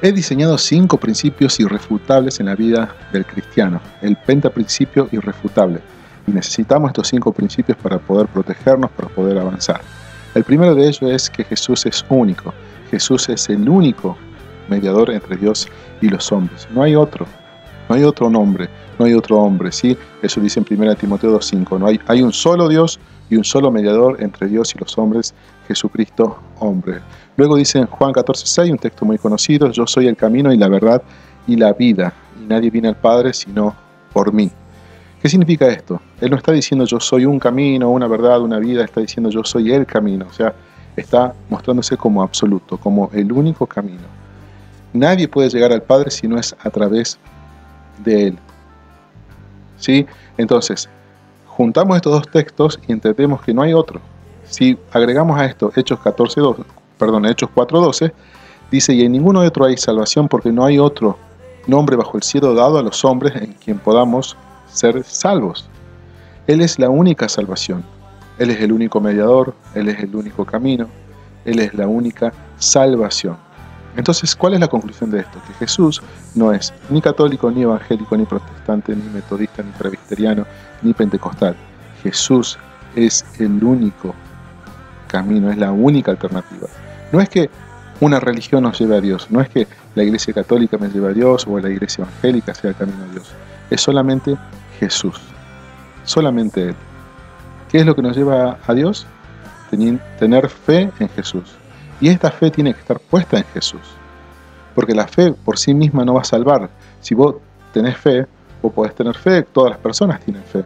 He diseñado 5 principios irrefutables en la vida del cristiano, el pentaprincipio irrefutable, y necesitamos estos 5 principios para poder protegernos, para poder avanzar. El primero de ellos es que Jesús es único. Jesús es el único mediador entre Dios y los hombres. No hay otro nombre, no hay otro hombre, ¿sí? Eso dice en 1 Timoteo 2:5. Hay un solo Dios y un solo mediador entre Dios y los hombres, Jesucristo, hombre. Luego dice en Juan 14:6, un texto muy conocido: yo soy el camino y la verdad y la vida, y nadie viene al Padre sino por mí. ¿Qué significa esto? Él no está diciendo yo soy un camino, una verdad, una vida, está diciendo yo soy el camino, o sea, está mostrándose como absoluto, como el único camino. Nadie puede llegar al Padre si no es a través de Él. ¿Sí? Entonces, juntamos estos dos textos y entendemos que no hay otro. Si agregamos a esto Hechos 4:12, dice: y en ninguno otro hay salvación, porque no hay otro nombre bajo el cielo dado a los hombres en quien podamos ser salvos. Él es la única salvación. Él es el único mediador, Él es el único camino, Él es la única salvación. Entonces, ¿cuál es la conclusión de esto? Que Jesús no es ni católico, ni evangélico, ni protestante, ni metodista, ni presbiteriano, ni pentecostal. Jesús es el único camino, es la única alternativa. No es que una religión nos lleve a Dios, no es que la iglesia católica me lleve a Dios o la iglesia evangélica sea el camino a Dios. Es solamente Jesús, solamente Él. ¿Qué es lo que nos lleva a Dios? Tener fe en Jesús. Y esta fe tiene que estar puesta en Jesús. Porque la fe por sí misma no va a salvar. Si vos tenés fe, vos podés tener fe, todas las personas tienen fe.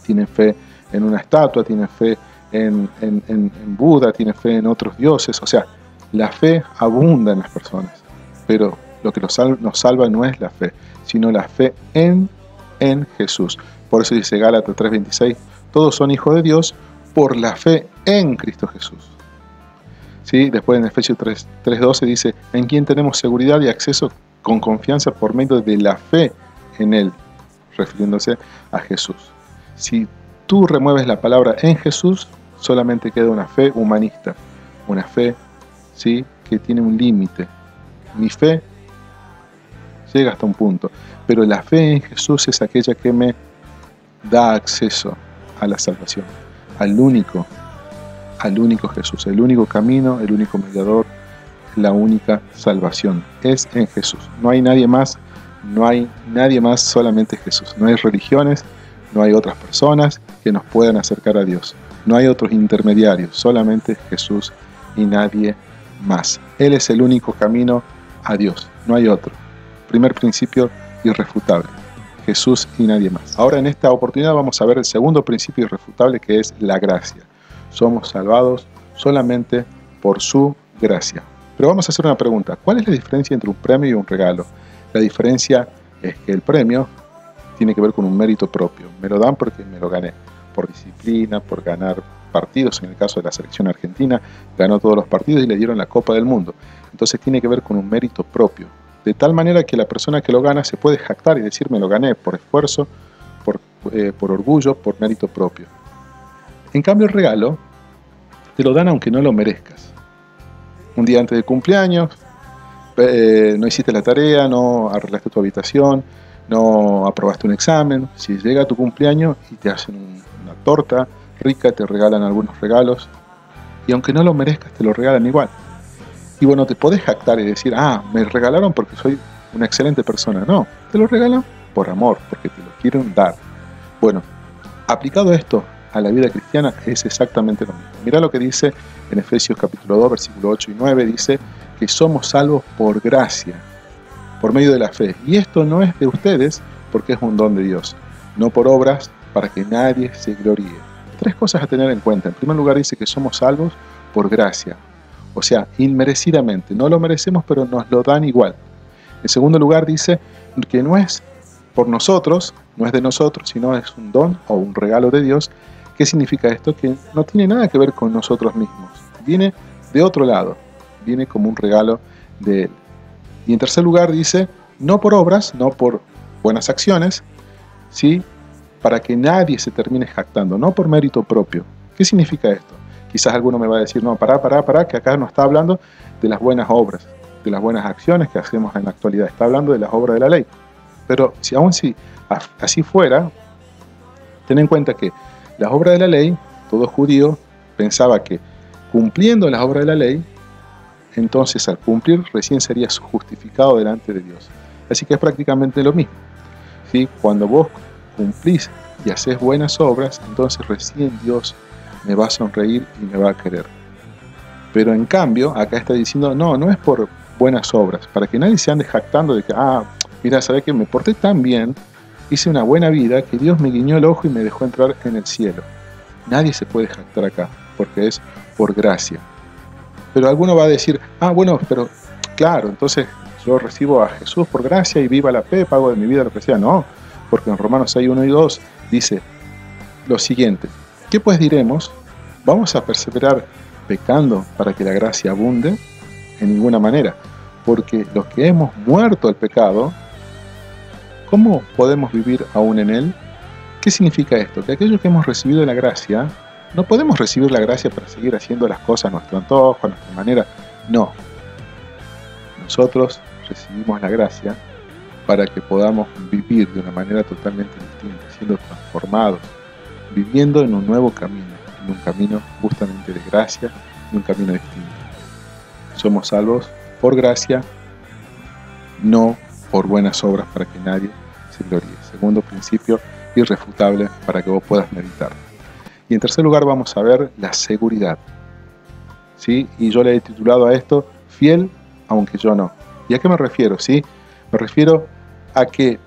Tienen fe en una estatua, tienen fe en Buda, tienen fe en otros dioses. O sea, la fe abunda en las personas. Pero lo que nos salva no es la fe, sino la fe en Jesús. Por eso dice Gálatas 3:26, todos son hijos de Dios por la fe en Cristo Jesús. ¿Sí? Después en Efesios 3:12 dice: en quien tenemos seguridad y acceso con confianza por medio de la fe en Él, refiriéndose a Jesús. Si tú remueves la palabra en Jesús, solamente queda una fe humanista, una fe, ¿sí?, que tiene un límite. Mi fe llega hasta un punto, pero la fe en Jesús es aquella que me da acceso a la salvación, al único Jesús, el único camino, el único mediador, la única salvación. Es en Jesús. No hay nadie más, solamente Jesús. No hay religiones, no hay otras personas que nos puedan acercar a Dios. No hay otros intermediarios, solamente Jesús y nadie más. Él es el único camino a Dios, no hay otro. Primer principio irrefutable: Jesús y nadie más. Ahora, en esta oportunidad vamos a ver el segundo principio irrefutable, que es la gracia. Somos salvados solamente por su gracia. Pero vamos a hacer una pregunta: ¿cuál es la diferencia entre un premio y un regalo? La diferencia es que el premio tiene que ver con un mérito propio. Me lo dan porque me lo gané, por disciplina, por ganar partidos. En el caso de la selección argentina, ganó todos los partidos y le dieron la Copa del Mundo. Entonces tiene que ver con un mérito propio, de tal manera que la persona que lo gana se puede jactar y decir: me lo gané por esfuerzo, por orgullo, por mérito propio. En cambio, el regalo te lo dan aunque no lo merezcas. Un día antes del cumpleaños, no hiciste la tarea, no arreglaste tu habitación, no aprobaste un examen. Si llega tu cumpleaños y te hacen una torta rica, te regalan algunos regalos, y aunque no lo merezcas, te lo regalan igual. Y bueno, te podés jactar y decir: me regalaron porque soy una excelente persona. No, te lo regalan por amor, porque te lo quieren dar. Bueno, aplicado esto a la vida cristiana es exactamente lo mismo. Mirá lo que dice en Efesios capítulo 2, versículo 8 y 9, dice que somos salvos por gracia, por medio de la fe. Y esto no es de ustedes, porque es un don de Dios, no por obras, para que nadie se gloríe. 3 cosas a tener en cuenta. En primer lugar, dice que somos salvos por gracia, o sea, inmerecidamente. No lo merecemos, pero nos lo dan igual. En segundo lugar, dice que no es por nosotros, no es de nosotros, sino es un don o un regalo de Dios. ¿Qué significa esto? Que no tiene nada que ver con nosotros mismos. Viene de otro lado, viene como un regalo de Él. Y en tercer lugar dice, no por obras, no por buenas acciones, ¿sí?, para que nadie se termine jactando, no por mérito propio. ¿Qué significa esto? Quizás alguno me va a decir: no, pará, que acá no está hablando de las buenas obras. de las buenas acciones que hacemos en la actualidad, está hablando de las obras de la ley. Pero aun si así fuera, ten en cuenta que las obras de la ley, todo judío pensaba que cumpliendo las obras de la ley, entonces al cumplir recién serías justificado delante de Dios. Así que es prácticamente lo mismo, ¿sí? Cuando vos cumplís y haces buenas obras, entonces recién Dios me va a sonreír y me va a querer. Pero en cambio, acá está diciendo, no es por buenas obras, para que nadie se ande jactando de que, mira, ¿sabes qué? Me porté tan bien, hice una buena vida, que Dios me guiñó el ojo y me dejó entrar en el cielo. Nadie se puede jactar acá, porque es por gracia. Pero alguno va a decir, bueno, pero claro, entonces yo recibo a Jesús por gracia y viva la fe, pago de mi vida lo que sea. No, porque en Romanos 6, 1 y 2 dice lo siguiente: ¿qué pues diremos? ¿Vamos a perseverar pecando para que la gracia abunde? En ninguna manera, porque los que hemos muerto al pecado, ¿cómo podemos vivir aún en él? ¿Qué significa esto? Que aquellos que hemos recibido la gracia, no podemos recibir la gracia para seguir haciendo las cosas a nuestro antojo, a nuestra manera. No. Nosotros recibimos la gracia para que podamos vivir de una manera totalmente distinta, siendo transformados, viviendo en un nuevo camino, en un camino justamente de gracia, en un camino distinto. Somos salvos por gracia, no por buenas obras para que nadie se gloríe. Segundo principio irrefutable para que vos puedas meditar. Y en tercer lugar vamos a ver la seguridad, ¿sí? Y yo le he titulado a esto fiel aunque yo no. ¿Y a qué me refiero? ¿Sí? Me refiero a que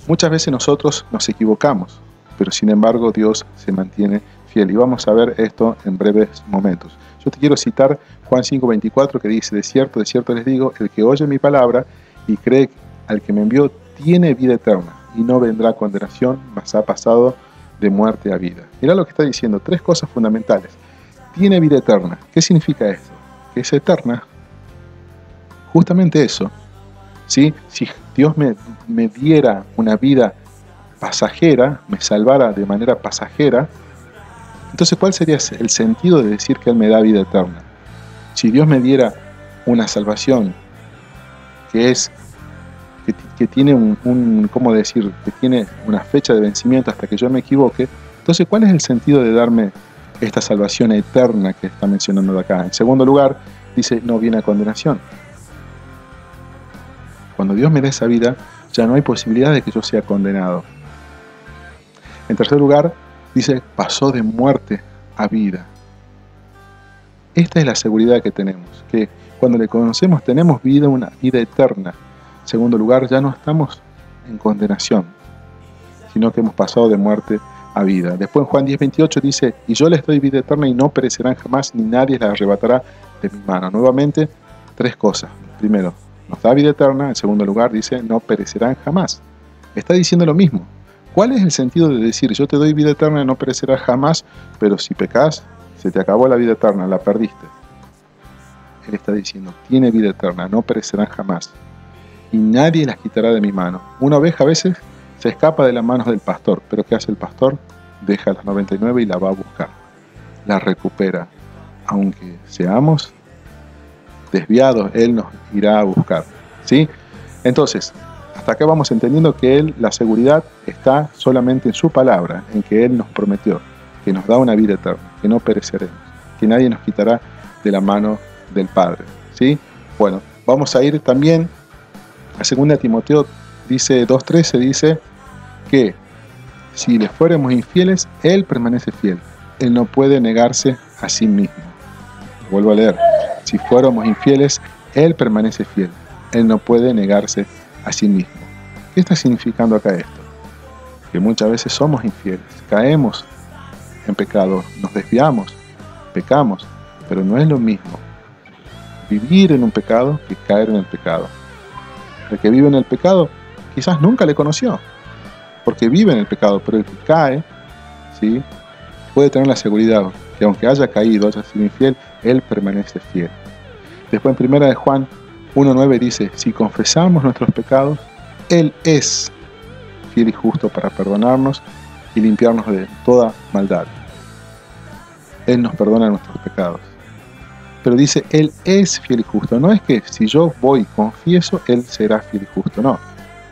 muchas veces nosotros nos equivocamos, pero sin embargo Dios se mantiene fiel. Y vamos a ver esto en breves momentos. Yo te quiero citar Juan 5:24, que dice: de cierto les digo, el que oye mi palabra y cree al que me envió tiene vida eterna, y no vendrá condenación, mas ha pasado de muerte a vida. Mirá lo que está diciendo, tres cosas fundamentales. Tiene vida eterna. ¿Qué significa esto? Que es eterna. Justamente eso, ¿sí? Si Dios me diera una vida pasajera, me salvara de manera pasajera, entonces ¿cuál sería el sentido de decir que Él me da vida eterna? Si Dios me diera una salvación que tiene ¿cómo decir? Que tiene una fecha de vencimiento hasta que yo me equivoque, entonces ¿cuál es el sentido de darme esta salvación eterna que está mencionando de acá? En segundo lugar, dice, no viene a condenación. Cuando Dios me da esa vida, ya no hay posibilidad de que yo sea condenado. En tercer lugar, dice, pasó de muerte a vida. Esta es la seguridad que tenemos, que cuando le conocemos tenemos vida, una vida eterna. En segundo lugar, ya no estamos en condenación, sino que hemos pasado de muerte a vida. Después en Juan 10:28 dice, y yo les doy vida eterna y no perecerán jamás, ni nadie la arrebatará de mi mano. Nuevamente, tres cosas. Primero, nos da vida eterna. En segundo lugar, dice, no perecerán jamás. Está diciendo lo mismo. ¿Cuál es el sentido de decir, yo te doy vida eterna y no perecerás jamás, pero si pecas, se te acabó la vida eterna, la perdiste? Él está diciendo, tiene vida eterna, no perecerán jamás, y nadie las quitará de mi mano. Una oveja a veces se escapa de las manos del pastor, pero ¿qué hace el pastor? Deja las 99 y la va a buscar, la recupera. Aunque seamos desviados, Él nos irá a buscar, ¿sí? Entonces, hasta acá vamos entendiendo que la seguridad está solamente en su palabra, en que Él nos prometió, que nos da una vida eterna, que no pereceremos, que nadie nos quitará de la mano del Padre, ¿sí? Bueno, vamos a ir también a 2 Timoteo, dice 2:13, dice que si le fuéramos infieles, Él permanece fiel. Él no puede negarse a sí mismo. Vuelvo a leer. Si fuéramos infieles, Él permanece fiel. Él no puede negarse a sí mismo. ¿Qué está significando acá esto? Que muchas veces somos infieles, caemos en pecado, nos desviamos, pecamos, pero no es lo mismo vivir en un pecado que caer en el pecado. El que vive en el pecado quizás nunca le conoció, porque vive en el pecado, pero el que cae, ¿sí?, puede tener la seguridad que aunque haya caído, haya sido infiel, Él permanece fiel. Después en 1 Juan 1:9 dice, si confesamos nuestros pecados, Él es fiel y justo para perdonarnos y limpiarnos de toda maldad. Él nos perdona nuestros pecados. pero dice, Él es fiel y justo. No es que si yo voy y confieso, Él será fiel y justo. No,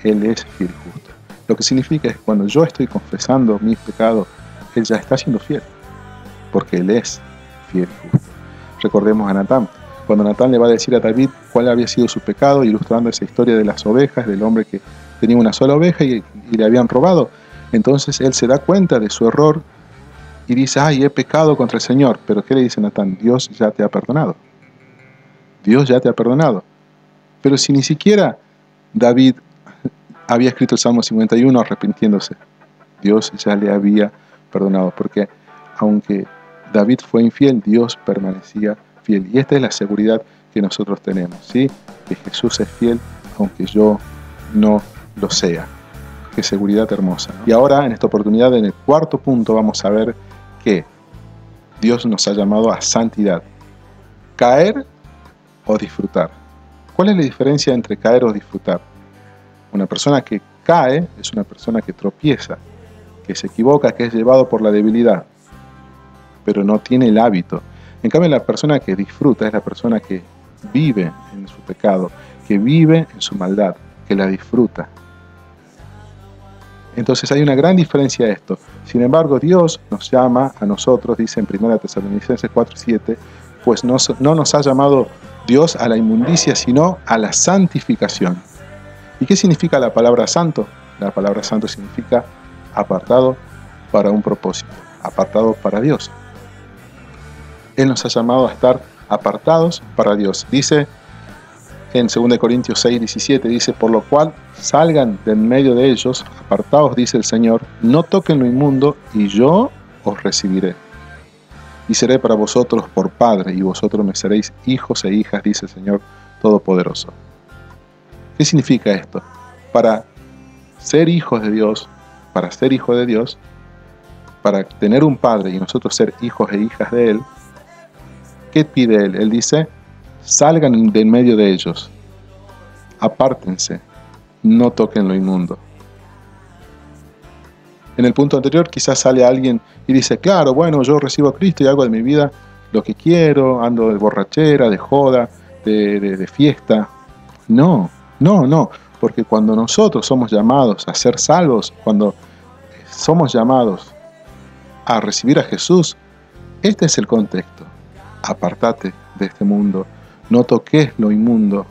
Él es fiel y justo. Lo que significa es que cuando yo estoy confesando mis pecados, Él ya está siendo fiel, porque Él es fiel y justo. Recordemos a Natán. Cuando Natán le va a decir a David cuál había sido su pecado, ilustrando esa historia de las ovejas, del hombre que tenía una sola oveja y le habían robado, entonces él se da cuenta de su error y dice, ay, he pecado contra el Señor. Pero ¿qué le dice Natán? Dios ya te ha perdonado. Dios ya te ha perdonado. Pero si ni siquiera David había escrito el Salmo 51 arrepintiéndose, Dios ya le había perdonado, porque aunque David fue infiel, Dios permanecía fiel. Y esta es la seguridad que nosotros tenemos, ¿sí? Que Jesús es fiel, aunque yo no lo sea. Qué seguridad hermosa, ¿no? Y ahora, en esta oportunidad, en el cuarto punto, vamos a ver que Dios nos ha llamado a santidad. Caer o disfrutar. ¿Cuál es la diferencia entre caer o disfrutar? Una persona que cae es una persona que tropieza, que se equivoca, que es llevado por la debilidad, pero no tiene el hábito. En cambio, la persona que disfruta es la persona que vive en su pecado, que vive en su maldad, que la disfruta. Entonces hay una gran diferencia a esto. Sin embargo, Dios nos llama a nosotros, dice en 1 Tesalonicenses 4:7, pues no nos ha llamado Dios a la inmundicia, sino a la santificación. ¿Y qué significa la palabra santo? La palabra santo significa apartado para un propósito, apartado para Dios. Él nos ha llamado a estar apartados para Dios. Dice en 2 Corintios 6:17, dice, por lo cual salgan de en medio de ellos, apartados, dice el Señor, no toquen lo inmundo, y yo os recibiré. Y seré para vosotros por Padre, y vosotros me seréis hijos e hijas, dice el Señor Todopoderoso. ¿Qué significa esto? Para ser hijos de Dios, para ser hijo de Dios, para tener un Padre y nosotros ser hijos e hijas de Él, ¿qué pide Él? Él dice, salgan de en medio de ellos, apártense, no toquen lo inmundo. En el punto anterior quizás sale alguien y dice, claro, bueno, yo recibo a Cristo y hago de mi vida lo que quiero, ando de borrachera, de joda, de fiesta. No, porque cuando nosotros somos llamados a ser salvos, cuando somos llamados a recibir a Jesús, este es el contexto. Apártate de este mundo, no toques lo inmundo.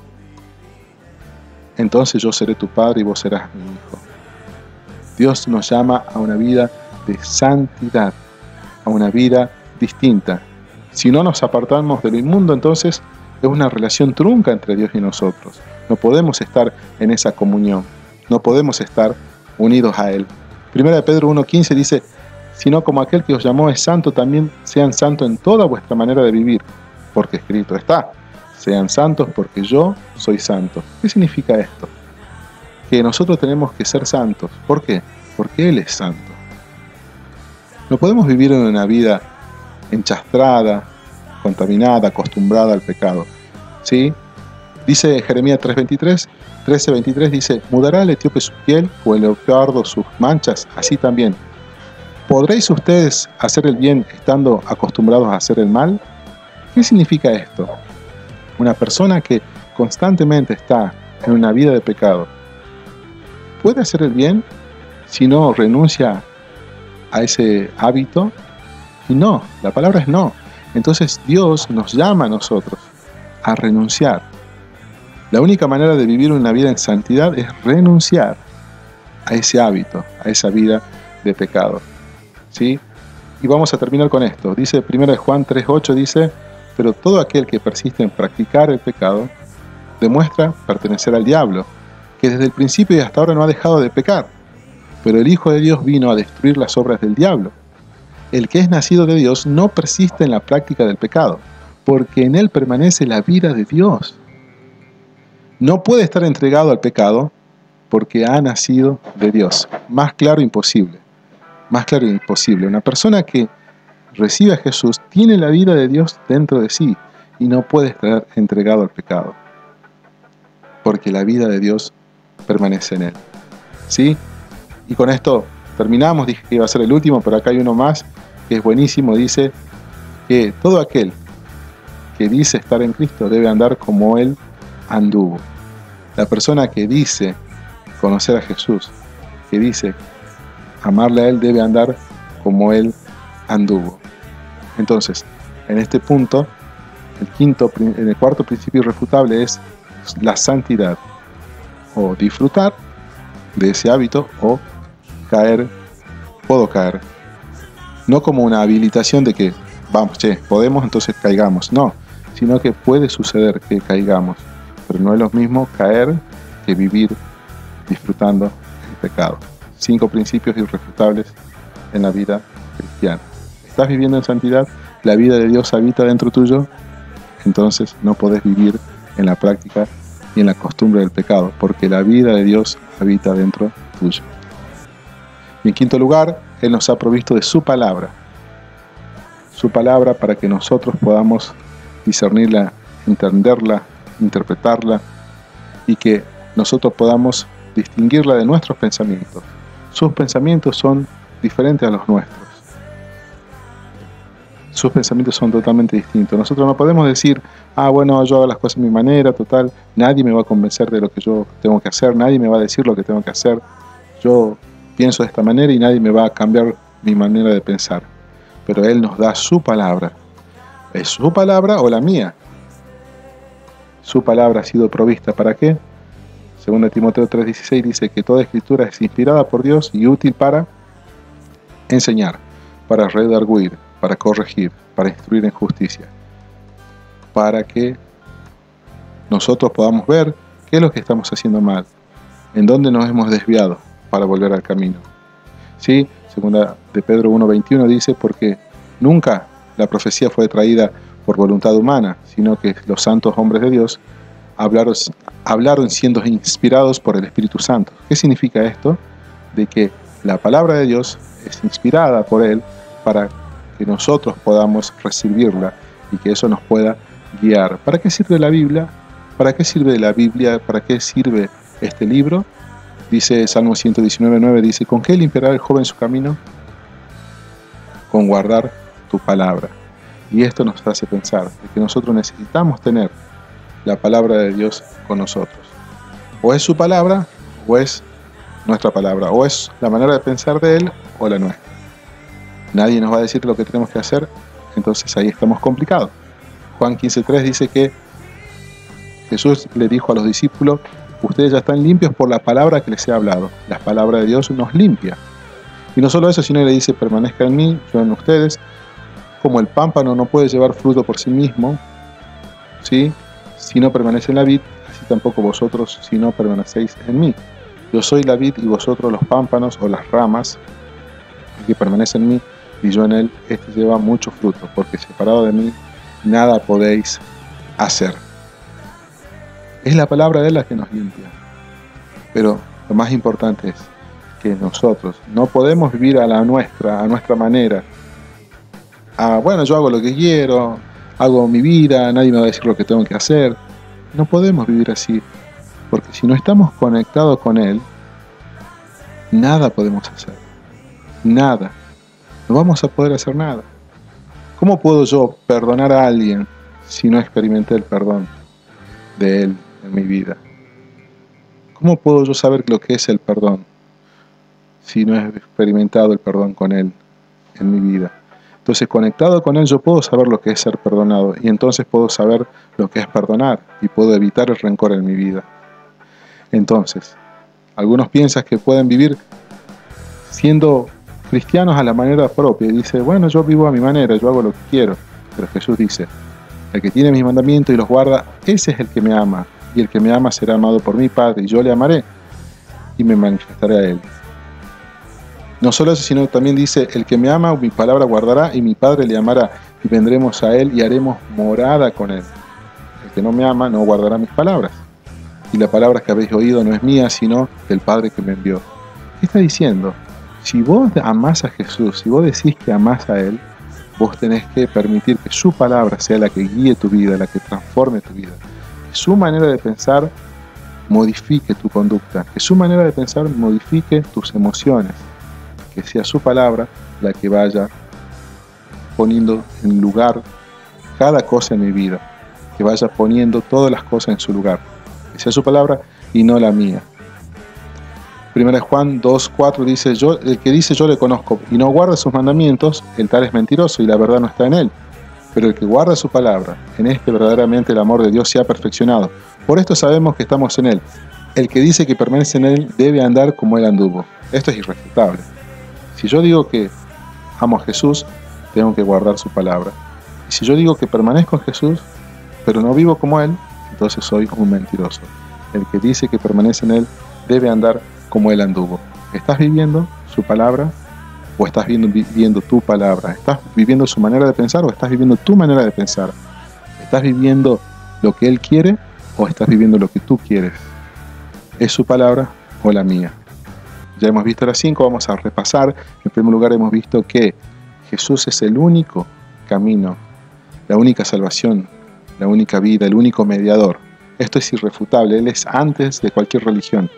Entonces yo seré tu padre y vos serás mi hijo. Dios nos llama a una vida de santidad, a una vida distinta. Si no nos apartamos de lo inmundo, entonces es una relación trunca entre Dios y nosotros. No podemos estar en esa comunión, no podemos estar unidos a Él. 1 Pedro 1:15 dice, sino como aquel que os llamó es santo, también sean santos en toda vuestra manera de vivir, porque escrito está, sean santos porque yo soy santo. ¿Qué significa esto? Que nosotros tenemos que ser santos. ¿Por qué? Porque Él es santo. No podemos vivir en una vida enchastrada, contaminada, acostumbrada al pecado. ¿Sí? Dice Jeremías 13:23, dice, ¿mudará el etíope su piel o el leopardo sus manchas? Así también. ¿Podréis ustedes hacer el bien estando acostumbrados a hacer el mal? ¿Qué significa esto? Una persona que constantemente está en una vida de pecado, ¿puede hacer el bien si no renuncia a ese hábito? Y no, la palabra es no. Entonces Dios nos llama a nosotros a renunciar. La única manera de vivir una vida en santidad es renunciar a ese hábito, a esa vida de pecado. ¿Sí? Y vamos a terminar con esto. Dice 1 Juan 3:8, dice, pero todo aquel que persiste en practicar el pecado demuestra pertenecer al diablo, que desde el principio y hasta ahora no ha dejado de pecar. Pero el Hijo de Dios vino a destruir las obras del diablo. El que es nacido de Dios no persiste en la práctica del pecado, porque en él permanece la vida de Dios. No puede estar entregado al pecado porque ha nacido de Dios. Más claro imposible. Más claro imposible. Una persona que recibe a Jesús tiene la vida de Dios dentro de sí y no puede estar entregado al pecado, porque la vida de Dios permanece en él. ¿Sí? Y con esto terminamos. Dije que iba a ser el último, pero acá hay uno más que es buenísimo. Dice que todo aquel que dice estar en Cristo debe andar como Él anduvo. La persona que dice conocer a Jesús, que dice amarle a Él, debe andar como Él anduvo. Entonces, en este punto, el cuarto principio irrefutable es la santidad. O disfrutar de ese hábito o puedo caer. No como una habilitación de que, vamos, podemos, entonces caigamos. No, sino que puede suceder que caigamos. Pero no es lo mismo caer que vivir disfrutando el pecado. 5 principios irrefutables en la vida cristiana. ¿Estás viviendo en santidad? ¿La vida de Dios habita dentro tuyo? Entonces no podés vivir en la práctica y en la costumbre del pecado, porque la vida de Dios habita dentro tuyo. Y en quinto lugar, Él nos ha provisto de su palabra para que nosotros podamos discernirla, entenderla, interpretarla, y que nosotros podamos distinguirla de nuestros pensamientos. Sus pensamientos son diferentes a los nuestros. Sus pensamientos son totalmente distintos. Nosotros no podemos decir, bueno, yo hago las cosas a mi manera, total, nadie me va a convencer de lo que yo tengo que hacer, nadie me va a decir lo que tengo que hacer. Yo pienso de esta manera y nadie me va a cambiar mi manera de pensar. Pero Él nos da su palabra. ¿Es su palabra o la mía? Su palabra ha sido provista. ¿Para qué? 2 Timoteo 3:16 dice que toda escritura es inspirada por Dios y útil para enseñar, para redarguir, para corregir, para instruir en justicia, para que nosotros podamos ver qué es lo que estamos haciendo mal, en dónde nos hemos desviado para volver al camino. ¿Sí? 2 de Pedro 1:21 dice, porque nunca la profecía fue traída por voluntad humana, sino que los santos hombres de Dios hablaron siendo inspirados por el Espíritu Santo. ¿Qué significa esto? De que la palabra de Dios es inspirada por Él para que nosotros podamos recibirla y que eso nos pueda guiar. ¿Para qué sirve la Biblia? ¿Para qué sirve la Biblia? ¿Para qué sirve este libro? Dice Salmo 119:9, dice, ¿con qué limpiará el joven su camino? Con guardar tu palabra. Y esto nos hace pensar de que nosotros necesitamos tener la palabra de Dios con nosotros. O es su palabra, o es nuestra palabra, o es la manera de pensar de Él, o la nuestra. Nadie nos va a decir lo que tenemos que hacer, entonces ahí estamos complicados. Juan 15:3 dice que Jesús le dijo a los discípulos, ustedes ya están limpios por la palabra que les he hablado. La palabra de Dios nos limpia. Y no solo eso, sino que le dice, permanezca en mí, yo en ustedes. Como el pámpano no puede llevar fruto por sí mismo, ¿sí? Si no permanece en la vid, así tampoco vosotros si no permanecéis en mí. Yo soy la vid y vosotros los pámpanos o las ramas. El que permanece en mí y yo en él, este lleva mucho fruto, porque separado de mí nada podéis hacer. Es la palabra de Él la que nos limpia. Pero lo más importante es que nosotros no podemos vivir a nuestra manera. Bueno, yo hago lo que quiero, hago mi vida, nadie me va a decir lo que tengo que hacer. No podemos vivir así, porque si no estamos conectados con Él, nada podemos hacer. Nada. No vamos a poder hacer nada. ¿Cómo puedo yo perdonar a alguien si no experimenté el perdón de Él en mi vida? ¿Cómo puedo yo saber lo que es el perdón si no he experimentado el perdón con Él en mi vida? Entonces, conectado con Él, yo puedo saber lo que es ser perdonado, y entonces puedo saber lo que es perdonar, y puedo evitar el rencor en mi vida. Entonces, algunos piensan que pueden vivir siendo cristianos a la manera propia, y dice, bueno, yo vivo a mi manera, yo hago lo que quiero. Pero Jesús dice, el que tiene mis mandamientos y los guarda, ese es el que me ama, y el que me ama será amado por mi Padre, y yo le amaré, y me manifestaré a Él. No solo eso, sino también dice, el que me ama, mi palabra guardará, y mi Padre le amará, y vendremos a Él y haremos morada con Él. El que no me ama, no guardará mis palabras. Y la palabra que habéis oído no es mía, sino del Padre que me envió. ¿Qué está diciendo? Si vos amás a Jesús, si vos decís que amás a Él, vos tenés que permitir que su palabra sea la que guíe tu vida, la que transforme tu vida. Que su manera de pensar modifique tu conducta, que su manera de pensar modifique tus emociones. Que sea su palabra la que vaya poniendo en lugar cada cosa en mi vida. que vaya poniendo todas las cosas en su lugar, que sea su palabra y no la mía. 1 Juan 2:4 dice, el que dice yo le conozco y no guarda sus mandamientos, el tal es mentiroso y la verdad no está en él. Pero el que guarda su palabra, en este verdaderamente el amor de Dios se ha perfeccionado. Por esto sabemos que estamos en él. El que dice que permanece en él debe andar como él anduvo. Esto es irrefutable. Si yo digo que amo a Jesús, tengo que guardar su palabra. Y si yo digo que permanezco en Jesús, pero no vivo como él, entonces soy un mentiroso. El que dice que permanece en él debe andar como él anduvo. ¿Estás viviendo su palabra o estás viviendo tu palabra? ¿Estás viviendo su manera de pensar o estás viviendo tu manera de pensar? ¿Estás viviendo lo que él quiere o estás viviendo lo que tú quieres? ¿Es su palabra o la mía? Ya hemos visto las 5, vamos a repasar. En primer lugar hemos visto que Jesús es el único camino, la única salvación, la única vida, el único mediador. Esto es irrefutable. Él es antes de cualquier religión.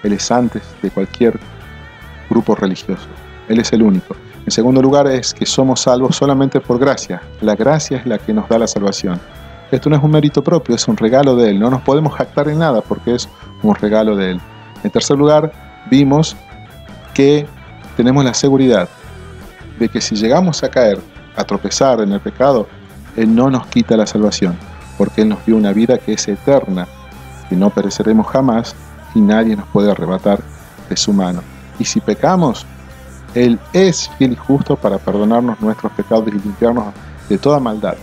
Él es antes de cualquier grupo religioso. Él es el único. En segundo lugar es que somos salvos solamente por gracia. La gracia es la que nos da la salvación. Esto no es un mérito propio, es un regalo de Él. No nos podemos jactar en nada porque es un regalo de Él. En tercer lugar, vimos que tenemos la seguridad de que si llegamos a caer, a tropezar en el pecado, Él no nos quita la salvación, porque Él nos dio una vida que es eterna, que no pereceremos jamás y nadie nos puede arrebatar de su mano. Y si pecamos, Él es fiel y justo para perdonarnos nuestros pecados y limpiarnos de toda maldad.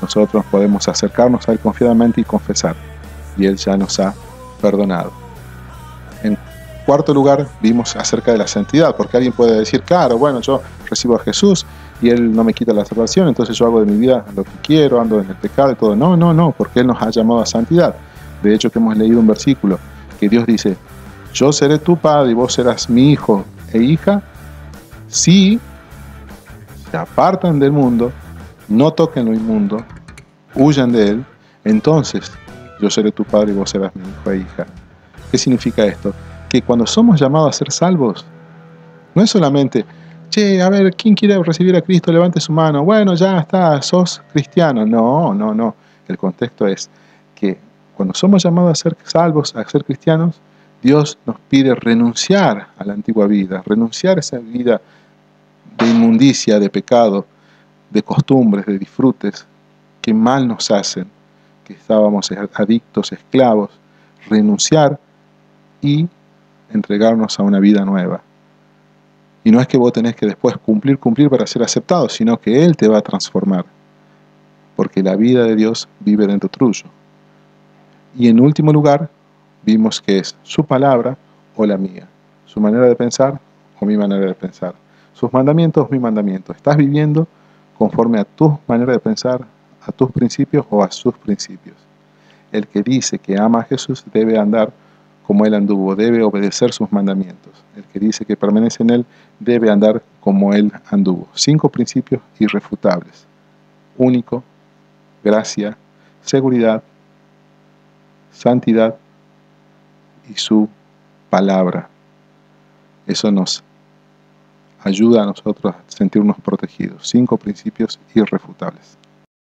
Nosotros podemos acercarnos a Él confiadamente y confesar, y Él ya nos ha perdonado. En cuarto lugar, vimos acerca de la santidad, porque alguien puede decir, claro, bueno, yo recibo a Jesús y Él no me quita la salvación, entonces yo hago de mi vida lo que quiero, ando en el pecado y todo. No, porque Él nos ha llamado a santidad. De hecho, que hemos leído un versículo que Dios dice, yo seré tu padre y vos serás mi hijo e hija, si se apartan del mundo, no toquen lo inmundo, huyan de él, entonces yo seré tu padre y vos serás mi hijo e hija. ¿Qué significa esto? Que cuando somos llamados a ser salvos, no es solamente, che, a ver, ¿quién quiere recibir a Cristo? Levante su mano. Bueno, ya está, sos cristiano. No. El contexto es que cuando somos llamados a ser salvos, a ser cristianos, Dios nos pide renunciar a la antigua vida, renunciar a esa vida de inmundicia, de pecado, de costumbres, de disfrutes que mal nos hacen, que estábamos adictos, esclavos, renunciar y entregarnos a una vida nueva. Y no es que vos tenés que después cumplir para ser aceptado, sino que Él te va a transformar, porque la vida de Dios vive dentro tuyo. Y en último lugar, vimos que es su palabra o la mía, su manera de pensar o mi manera de pensar, sus mandamientos o mi mandamiento. ¿Estás viviendo conforme a tu manera de pensar, a tus principios o a sus principios? El que dice que ama a Jesús debe andar como Él anduvo, debe obedecer sus mandamientos. El que dice que permanece en Él debe andar como Él anduvo. 5 principios irrefutables: único, gracia, seguridad, santidad y su palabra. Eso nos ayuda a nosotros a sentirnos protegidos. 5 principios irrefutables.